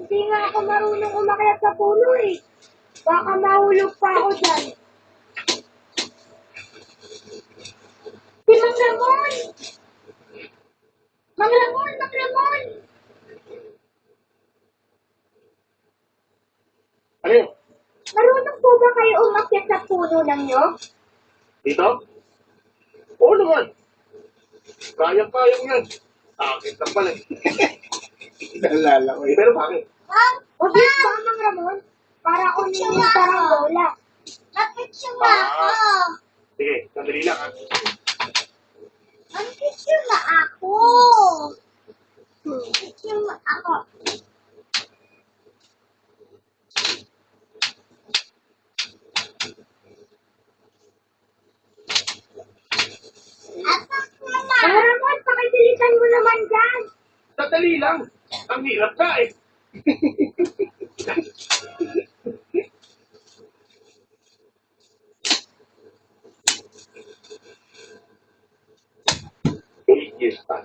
Hindi nga ako marunong umakyat sa puno eh. Baka mahulog pa ako dyan. Si Mang Ramon! Mang Ramon! Mang Ramon! Ano yun? Marunong po ba kayo umakyat sa puno ng nyo? Dito? Oo naman. Kaya-kaya mo yan. Akin lang pala. Nalala ko yun. Pero bakit? Obvious ba, Mang Ramon? Para kunin yung parang bola. Mag-picture nga ako. Sige, sandali lang ha. Mag-picture nga ako. Picture nga ako. Mang Ramon, pakitilitan mo naman dyan. Sandali lang. Ang hirap ka eh. Eight years pa.